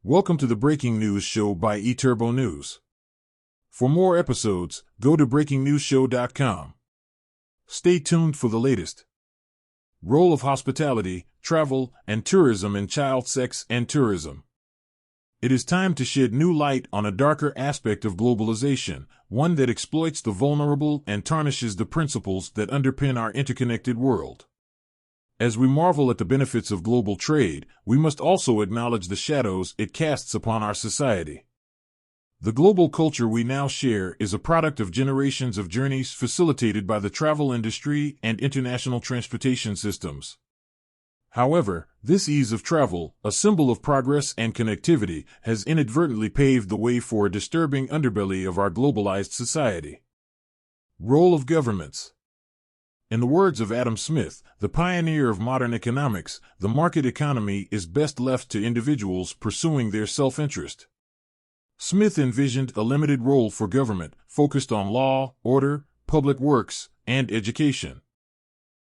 Welcome to the Breaking News Show by eTurbo News. For more episodes, go to breakingnewsshow.com. Stay tuned for the latest. Role of hospitality, travel, and tourism in child sex and tourism. It is time to shed new light on a darker aspect of globalization, one that exploits the vulnerable and tarnishes the principles that underpin our interconnected world. As we marvel at the benefits of global trade, we must also acknowledge the shadows it casts upon our society. The global culture we now share is a product of generations of journeys facilitated by the travel industry and international transportation systems. However, this ease of travel, a symbol of progress and connectivity, has inadvertently paved the way for a disturbing underbelly of our globalized society. Role of governments. In the words of Adam Smith, the pioneer of modern economics, the market economy is best left to individuals pursuing their self-interest. Smith envisioned a limited role for government, focused on law, order, public works, and education.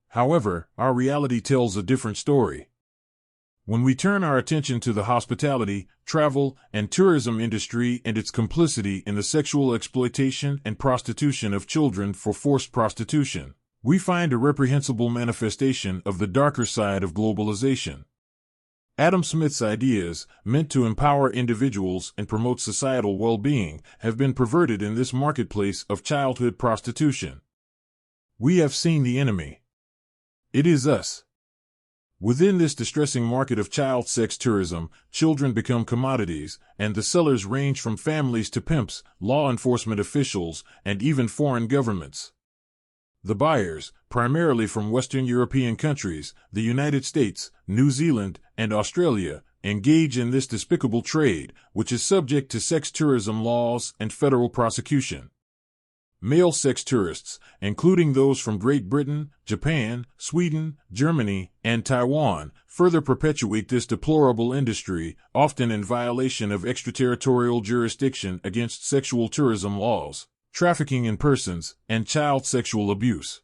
However, our reality tells a different story. When we turn our attention to the hospitality, travel, and tourism industry and its complicity in the sexual exploitation and prostitution of children for forced prostitution, we find a reprehensible manifestation of the darker side of globalization. Adam Smith's ideas, meant to empower individuals and promote societal well-being, have been perverted in this marketplace of childhood prostitution. We have seen the enemy. It is us. Within this distressing market of child sex tourism, children become commodities, and the sellers range from families to pimps, law enforcement officials, and even foreign governments. The buyers, primarily from Western European countries, the United States, New Zealand, and Australia, engage in this despicable trade, which is subject to sex tourism laws and federal prosecution. Male sex tourists, including those from Great Britain, Japan, Sweden, Germany, and Taiwan, further perpetuate this deplorable industry, often in violation of extraterritorial jurisdiction against sexual tourism laws, trafficking in persons, and child sexual abuse.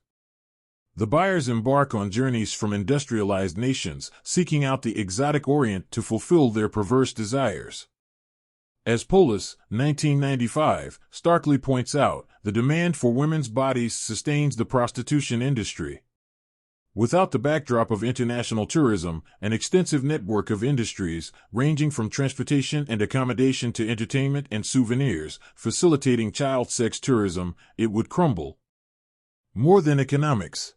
The buyers embark on journeys from industrialized nations, seeking out the exotic Orient to fulfill their perverse desires. As Polis, 1995, starkly points out, the demand for women's bodies sustains the prostitution industry. Without the backdrop of international tourism, an extensive network of industries, ranging from transportation and accommodation to entertainment and souvenirs, facilitating child sex tourism, it would crumble. More than economics.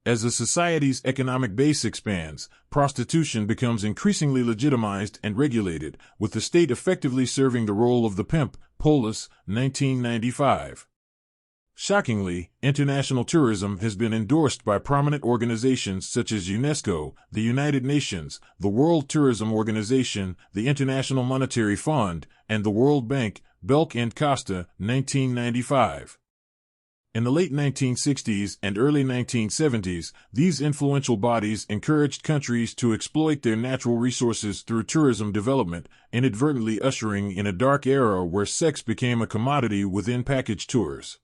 As a society's economic base expands, prostitution becomes increasingly legitimized and regulated, with the state effectively serving the role of the pimp, Polis, 1995. Shockingly, international tourism has been endorsed by prominent organizations such as UNESCO, the United Nations, the World Tourism Organization, the International Monetary Fund, and the World Bank, Belk and Costa, 1995. In the late 1960s and early 1970s, these influential bodies encouraged countries to exploit their natural resources through tourism development, inadvertently ushering in a dark era where sex became a commodity within package tours.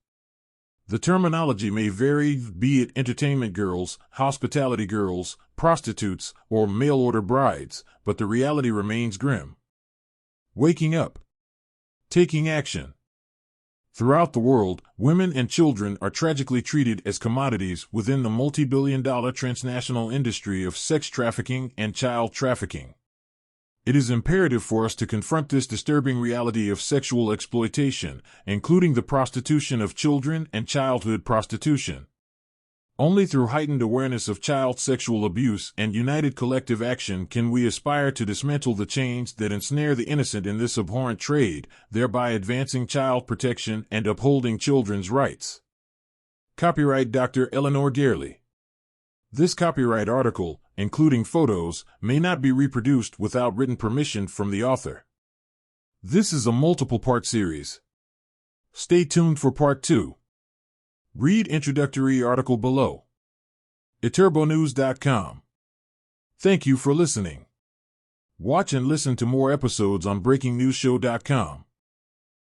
The terminology may vary, be it entertainment girls, hospitality girls, prostitutes, or mail-order brides, but the reality remains grim. Waking up. Taking action. Throughout the world, women and children are tragically treated as commodities within the multi-billion-dollar transnational industry of sex trafficking and child trafficking. It is imperative for us to confront this disturbing reality of sexual exploitation, including the prostitution of children and childhood prostitution. Only through heightened awareness of child sexual abuse and united collective action can we aspire to dismantle the chains that ensnare the innocent in this abhorrent trade, thereby advancing child protection and upholding children's rights. Copyright Dr. Eleanor Gerley. This copyright article, including photos, may not be reproduced without written permission from the author. This is a multiple-part series. Stay tuned for Part 2. Read introductory article below. eTurboNews.com. Thank you for listening. Watch and listen to more episodes on BreakingNewsShow.com.